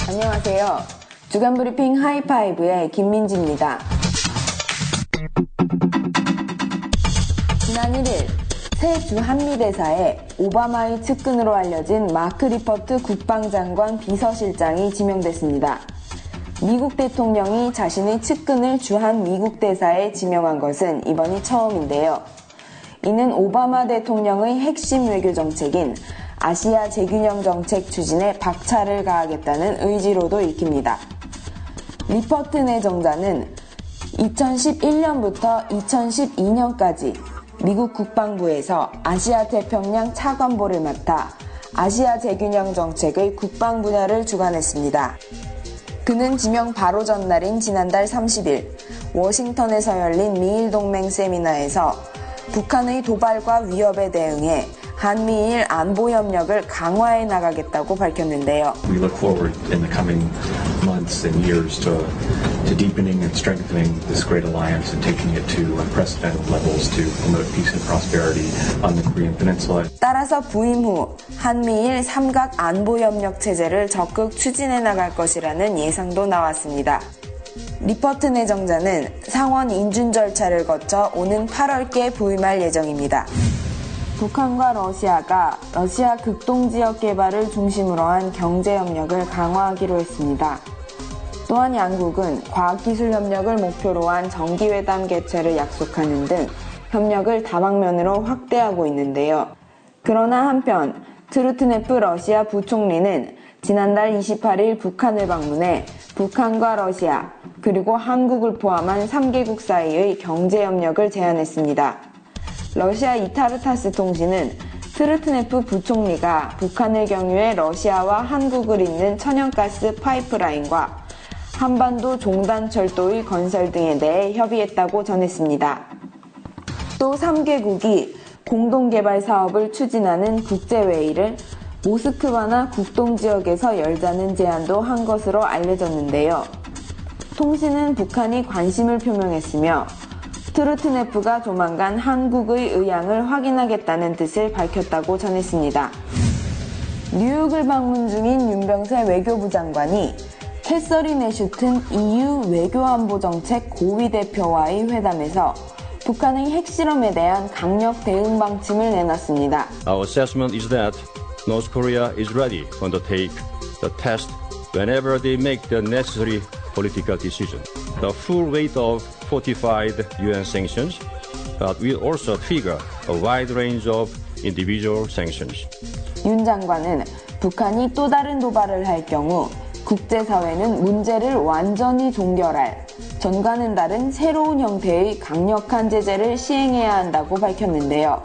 안녕하세요. 주간 브리핑 하이파이브의 김민지입니다. 지난 1일 새 주 한미대사에 오바마의 측근으로 알려진 마크 리퍼트 국방장관 비서실장이 지명됐습니다. 미국 대통령이 자신의 측근을 주한 미국 대사에 지명한 것은 이번이 처음인데요. 이는 오바마 대통령의 핵심 외교 정책인 아시아 재균형 정책 추진에 박차를 가하겠다는 의지로도 읽힙니다. 리퍼트 내정자는 2011년부터 2012년까지 미국 국방부에서 아시아 태평양 차관보를 맡아 아시아 재균형 정책의 국방 분야를 주관했습니다. 그는 지명 바로 전날인 지난달 30일 워싱턴에서 열린 미일 동맹 세미나에서 북한의 도발과 위협에 대응해 한미일 안보 협력을 강화해 나가겠다고 밝혔는데요. We look forward in the coming months and years to deepening and strengthening this great alliance and taking it to unprecedented levels to promote peace and prosperity on the Korean Peninsula. 따라서 부임 후 한미일 삼각 안보 협력 체제를 적극 추진해 나갈 것이라는 예상도 나왔습니다. 리퍼트 내정자는 상원 인준 절차를 거쳐 오는 8월께 부임할 예정입니다. 북한과 러시아가 러시아 극동지역 개발을 중심으로 한 경제협력을 강화하기로 했습니다. 또한 양국은 과학기술 협력을 목표로 한 정기회담 개최를 약속하는 등 협력을 다방면으로 확대하고 있는데요. 그러나 한편 트루트네프 러시아 부총리는 지난달 28일 북한을 방문해 북한과 러시아 그리고 한국을 포함한 3개국 사이의 경제협력을 제안했습니다. 러시아 이타르타스 통신은 트루트네프 부총리가 북한을 경유해 러시아와 한국을 잇는 천연가스 파이프라인과 한반도 종단철도의 건설 등에 대해 협의했다고 전했습니다. 또 3개국이 공동개발 사업을 추진하는 국제회의를 모스크바나 국동지역에서 열자는 제안도 한 것으로 알려졌는데요. 통신은 북한이 관심을 표명했으며 트루트네프가 조만간 한국의 의향을 확인하겠다는 뜻을 밝혔다고 전했습니다. 뉴욕을 방문 중인 윤병세 외교부 장관이 캐서린 애슈튼 EU 외교안보정책 고위대표와의 회담에서 북한의 핵실험에 대한 강력 대응 방침을 내놨습니다. Our assessment is that North Korea is ready to undertake the test whenever they make the necessary political decision. The full weight of fortified UN sanctions, but will also trigger a wide range of individual sanctions. 윤 장관은 북한이 또 다른 도발을 할 경우 국제사회는 문제를 완전히 종결할 전과는 다른 새로운 형태의 강력한 제재를 시행해야 한다고 밝혔는데요.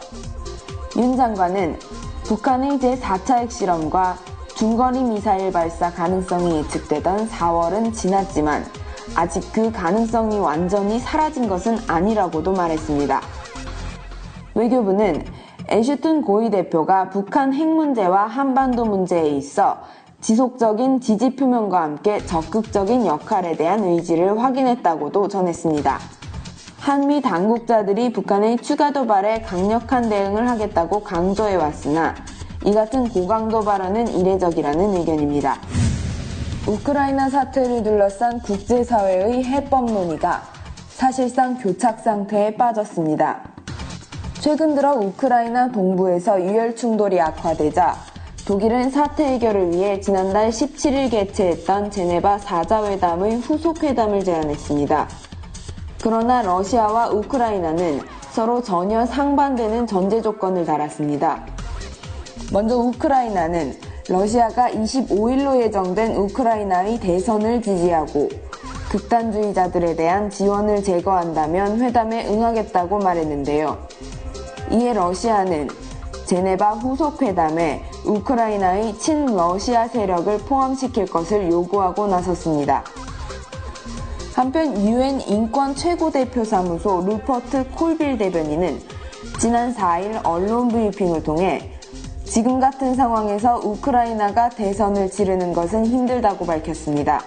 윤 장관은 북한의 제4차 핵실험과 중거리 미사일 발사 가능성이 예측되던 4월은 지났지만 아직 그 가능성이 완전히 사라진 것은 아니라고도 말했습니다. 외교부는 애슈튼 고위대표가 북한 핵 문제와 한반도 문제에 있어 지속적인 지지 표명과 함께 적극적인 역할에 대한 의지를 확인했다고도 전했습니다. 한미 당국자들이 북한의 추가 도발에 강력한 대응을 하겠다고 강조해왔으나 이 같은 고강도 발언은 이례적이라는 의견입니다. 우크라이나 사태를 둘러싼 국제사회의 해법 논의가 사실상 교착 상태에 빠졌습니다. 최근 들어 우크라이나 동부에서 유혈 충돌이 악화되자 독일은 사태 해결을 위해 지난달 17일 개최했던 제네바 4자회담의 후속회담을 제안했습니다. 그러나 러시아와 우크라이나는 서로 전혀 상반되는 전제 조건을 달았습니다. 먼저 우크라이나는 러시아가 25일로 예정된 우크라이나의 대선을 지지하고 극단주의자들에 대한 지원을 제거한다면 회담에 응하겠다고 말했는데요. 이에 러시아는 제네바 후속회담에 우크라이나의 친러시아 세력을 포함시킬 것을 요구하고 나섰습니다. 한편 UN 인권 최고대표사무소 루퍼트 콜빌 대변인은 지난 4일 언론 브리핑을 통해 지금 같은 상황에서 우크라이나가 대선을 치르는 것은 힘들다고 밝혔습니다.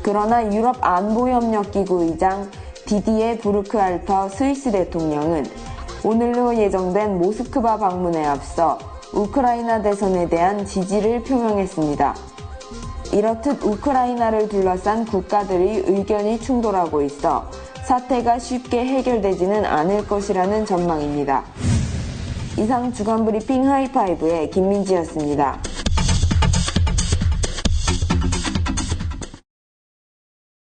그러나 유럽 안보협력기구 의장 디디에 부르크알터 스위스 대통령은 오늘로 예정된 모스크바 방문에 앞서 우크라이나 대선에 대한 지지를 표명했습니다. 이렇듯 우크라이나를 둘러싼 국가들의 의견이 충돌하고 있어 사태가 쉽게 해결되지는 않을 것이라는 전망입니다. 이상 주간 브리핑 하이파이브의 김민지였습니다.